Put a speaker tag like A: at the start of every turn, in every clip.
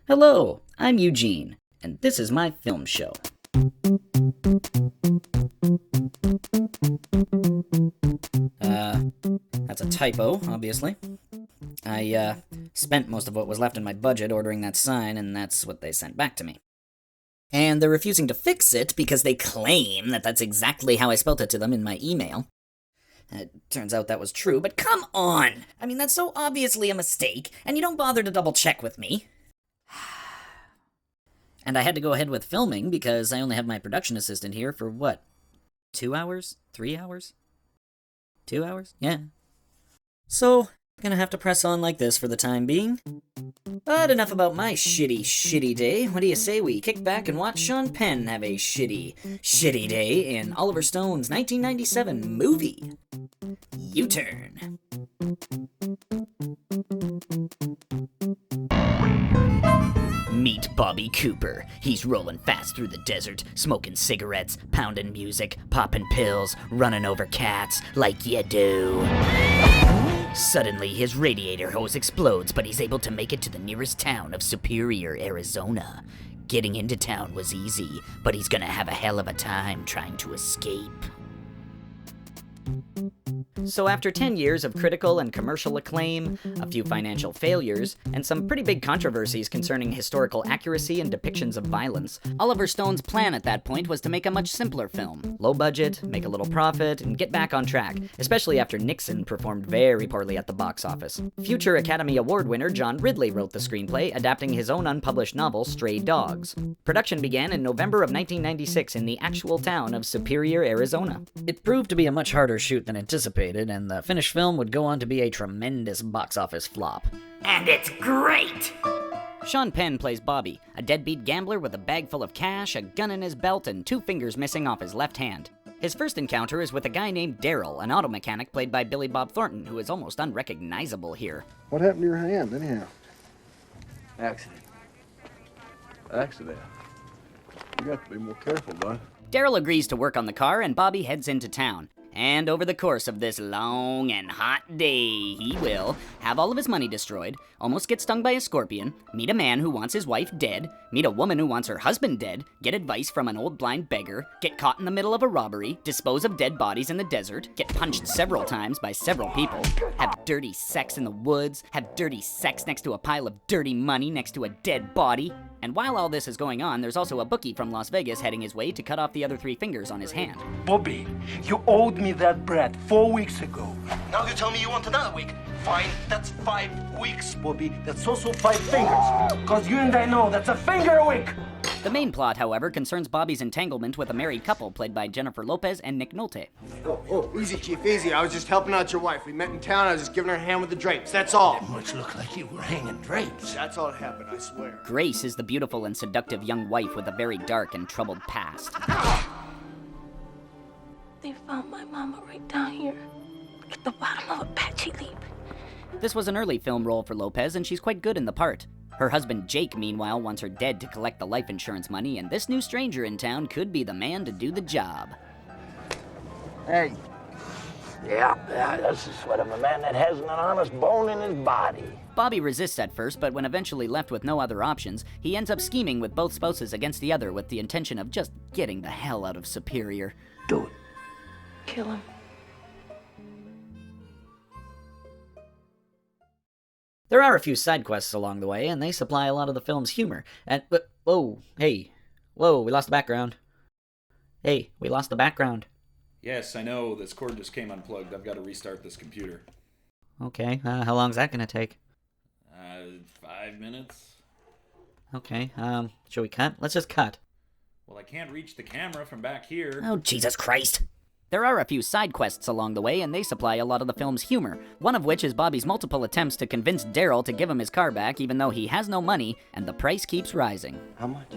A: Hello, I'm Eugene, and this is my film show. That's a typo, obviously. I spent most of what was left in my budget ordering that sign, and that's what they sent back to me. And they're refusing to fix it because they claim that that's exactly how I spelt it to them in my email. It turns out that was true, but come on! I mean, that's so obviously a mistake, and you don't bother to double check with me. And I had to go ahead with filming because I only have my production assistant here for what? 2 hours? 3 hours? 2 hours? Yeah. So, gonna have to press on like this for the time being. But enough about my shitty day. What do you say we kick back and watch Sean Penn have a shitty day in Oliver Stone's 1997 movie, U-Turn. Meet Bobby Cooper. He's rolling fast through the desert, smoking cigarettes, pounding music, popping pills, running over cats like you do. Suddenly, his radiator hose explodes, but he's able to make it to the nearest town of Superior, Arizona. Getting into town was easy, but he's gonna have a hell of a time trying to escape. So after 10 years of critical and commercial acclaim, a few financial failures, and some pretty big controversies concerning historical accuracy and depictions of violence, Oliver Stone's plan at that point was to make a much simpler film. Low budget, make a little profit, and get back on track, especially after Nixon performed very poorly at the box office. Future Academy Award winner John Ridley wrote the screenplay, adapting his own unpublished novel, Stray Dogs. Production began in November of 1996 in the actual town of Superior, Arizona. It proved to be a much harder shoot than anticipated, and the finished film would go on to be a tremendous box office flop.
B: And it's great!
A: Sean Penn plays Bobby, a deadbeat gambler with a bag full of cash, a gun in his belt, and 2 fingers missing off his left hand. His first encounter is with a guy named Daryl, an auto mechanic played by Billy Bob Thornton, who is almost unrecognizable here.
C: What happened to your hand, anyhow?
D: Accident.
C: You got to be more careful, bud.
A: Daryl agrees to work on the car, and Bobby heads into town. And over the course of this long and hot day, he will have all of his money destroyed, almost get stung by a scorpion, meet a man who wants his wife dead, meet a woman who wants her husband dead, get advice from an old blind beggar, get caught in the middle of a robbery, dispose of dead bodies in the desert, get punched several times by several people, have dirty sex in the woods, have dirty sex next to a pile of dirty money next to a dead body. And while all this is going on, there's also a bookie from Las Vegas heading his way to cut off the other 3 fingers on his hand.
E: Bobby, you owed me that bread 4 weeks ago.
B: Now you tell me you want another week.
E: Fine, that's 5 weeks, Bobby. That's also 5 fingers. Cause you and I know that's a finger a week.
A: The main plot, however, concerns Bobby's entanglement with a married couple played by Jennifer Lopez and Nick Nolte.
F: Oh, easy, Chief, easy. I was just helping out your wife. We met in town. I was just giving her a hand with the drapes. That's all.
B: It much looked like you were hanging drapes.
F: That's all that happened, I swear.
A: Grace is the beautiful and seductive young wife with a very dark and troubled past.
G: They found my mama right down here, at the bottom of Apache Leap.
A: This was an early film role for Lopez, and she's quite good in the part. Her husband Jake, meanwhile, wants her dead to collect the life insurance money, and this new stranger in town could be the man to do the job.
D: Hey. Yeah, that's the sweat of a man that hasn't an honest bone in his body.
A: Bobby resists at first, but when eventually left with no other options, he ends up scheming with both spouses against the other with the intention of just getting the hell out of Superior.
D: Do it.
G: Kill him.
A: There are a few side quests along the way, and they supply a lot of the film's humor. Whoa, we lost the background. Hey, we lost the background.
H: Yes, I know, this cord just came unplugged. I've got to restart this computer.
A: Okay, how long's that gonna take?
H: 5 minutes.
A: Okay, shall we cut? Let's just cut.
H: Well, I can't reach the camera from back here.
A: Oh, Jesus Christ! There are a few side quests along the way, and they supply a lot of the film's humor, one of which is Bobby's multiple attempts to convince Daryl to give him his car back even though he has no money, and the price keeps rising.
F: How much?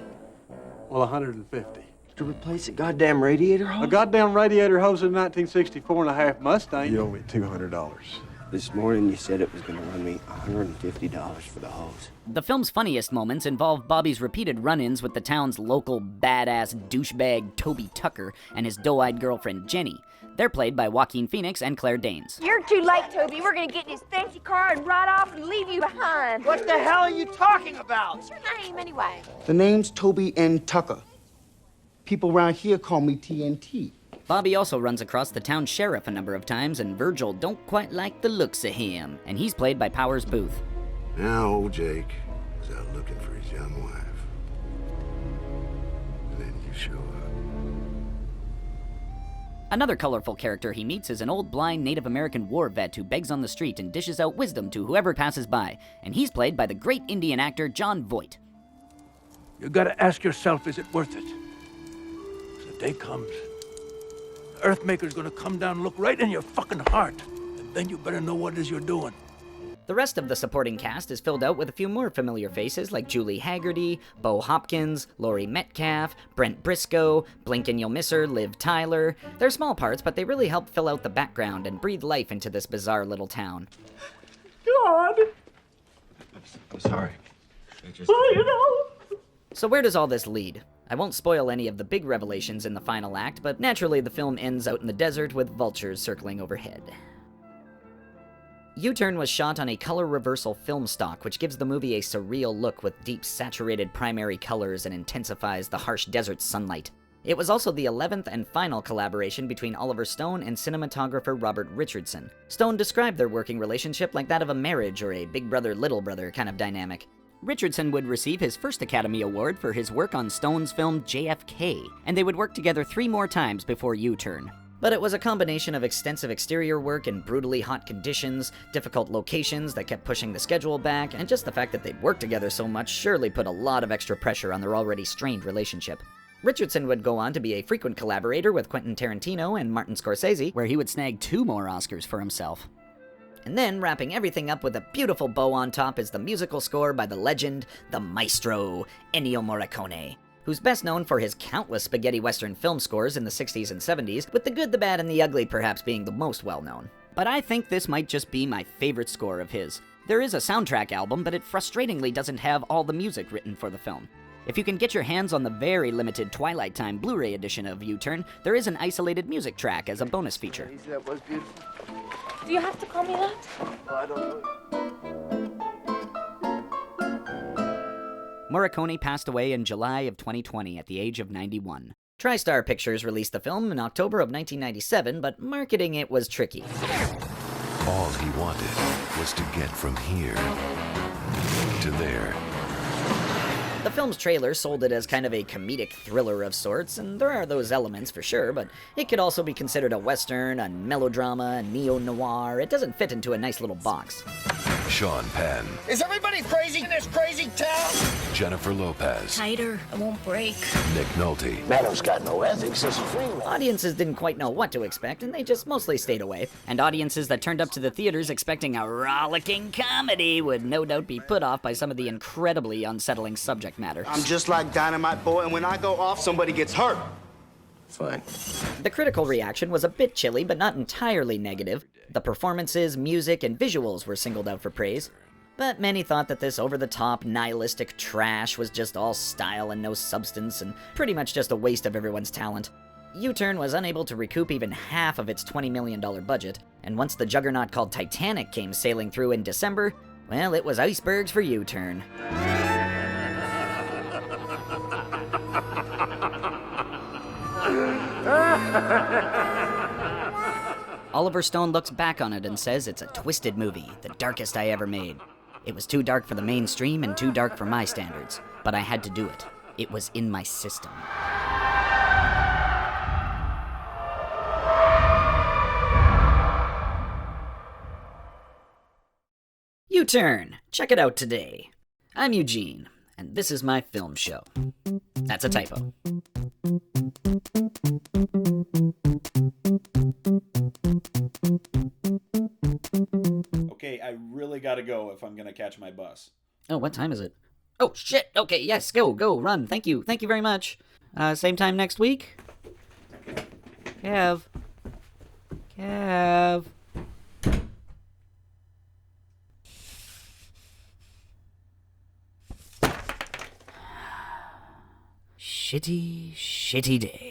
C: Well, 150.
F: To replace a goddamn radiator hose?
C: A goddamn radiator hose in a 1964 and a half Mustang. You owe me $200.
I: This morning you said it was gonna run me $150 for the hose.
A: The film's funniest moments involve Bobby's repeated run-ins with the town's local badass douchebag Toby Tucker and his doe-eyed girlfriend Jenny. They're played by Joaquin Phoenix and Claire Danes.
G: You're too late, Toby. We're gonna get in his fancy car and ride off and leave you behind.
F: What the hell are you talking about?
G: What's your name, anyway?
J: The name's Toby N. Tucker. People around here call me TNT.
A: Bobby also runs across the town sheriff a number of times, and Virgil don't quite like the looks of him, and he's played by Powers Booth.
K: Now old Jake is out looking for his young wife. And then you show up.
A: Another colorful character he meets is an old blind Native American war vet who begs on the street and dishes out wisdom to whoever passes by, and he's played by the great Indian actor John Voight.
D: You gotta ask yourself, is it worth it? 'Cause the day comes, the Earthmaker's gonna come down and look right in your fucking heart, and then you better know what it is you're doing.
A: The rest of the supporting cast is filled out with a few more familiar faces like Julie Haggerty, Bo Hopkins, Laurie Metcalf, Brent Briscoe, Blink and You'll Miss Her, Liv Tyler. They're small parts, but they really help fill out the background and breathe life into this bizarre little town.
F: God!
C: I'm sorry.
F: Well, you know.
A: So where does all this lead? I won't spoil any of the big revelations in the final act, but naturally the film ends out in the desert with vultures circling overhead. U-Turn was shot on a color reversal film stock, which gives the movie a surreal look with deep saturated primary colors and intensifies the harsh desert sunlight. It was also the 11th and final collaboration between Oliver Stone and cinematographer Robert Richardson. Stone described their working relationship like that of a marriage or a big brother, little brother kind of dynamic. Richardson would receive his first Academy Award for his work on Stone's film JFK, and they would work together 3 more times before U-Turn. But it was a combination of extensive exterior work in brutally hot conditions, difficult locations that kept pushing the schedule back, and just the fact that they'd worked together so much surely put a lot of extra pressure on their already strained relationship. Richardson would go on to be a frequent collaborator with Quentin Tarantino and Martin Scorsese, where he would snag 2 more Oscars for himself. And then, wrapping everything up with a beautiful bow on top, is the musical score by the legend, the maestro, Ennio Morricone, who's best known for his countless spaghetti western film scores in the 60s and 70s, with the good, the bad, and the ugly perhaps being the most well-known. But I think this might just be my favorite score of his. There is a soundtrack album, but it frustratingly doesn't have all the music written for the film. If you can get your hands on the very limited Twilight Time Blu-ray edition of U-Turn, there is an isolated music track as a bonus feature.
F: That was beautiful.
G: Do you have to call me that?
F: I don't know.
A: Morricone passed away in July of 2020 at the age of 91. TriStar Pictures released the film in October of 1997, but marketing it was tricky.
K: All he wanted was to get from here to there.
A: The film's trailer sold it as kind of a comedic thriller of sorts, and there are those elements for sure, but it could also be considered a western, a melodrama, a neo-noir. It doesn't fit into a nice little box.
K: Sean Penn.
F: Is everybody crazy in this crazy town?
K: Jennifer Lopez.
G: Tighter, I won't break.
K: Nick Nolte.
D: Man who's got no ethics is a free man.
A: Audiences didn't quite know what to expect, and they just mostly stayed away. And audiences that turned up to the theaters expecting a rollicking comedy would no doubt be put off by some of the incredibly unsettling subject matter.
F: I'm just like Dynamite Boy, and when I go off, somebody gets hurt. Fine.
A: The critical reaction was a bit chilly, but not entirely negative. The performances, music, and visuals were singled out for praise. But many thought that this over-the-top, nihilistic trash was just all style and no substance, and pretty much just a waste of everyone's talent. U-Turn was unable to recoup even half of its $20 million budget, and once the juggernaut called Titanic came sailing through in December, well, it was icebergs for U-Turn. Oliver Stone looks back on it and says it's a twisted movie, the darkest I ever made. It was too dark for the mainstream and too dark for my standards, but I had to do it. It was in my system. U-Turn! Check it out today. I'm Eugene, and this is my film show. That's a typo.
H: Okay, I really gotta go if I'm gonna catch my bus.
A: Oh, what time is it? Oh, shit! Okay, yes, go, run. Thank you very much. Same time next week? Kev. shitty, shitty day.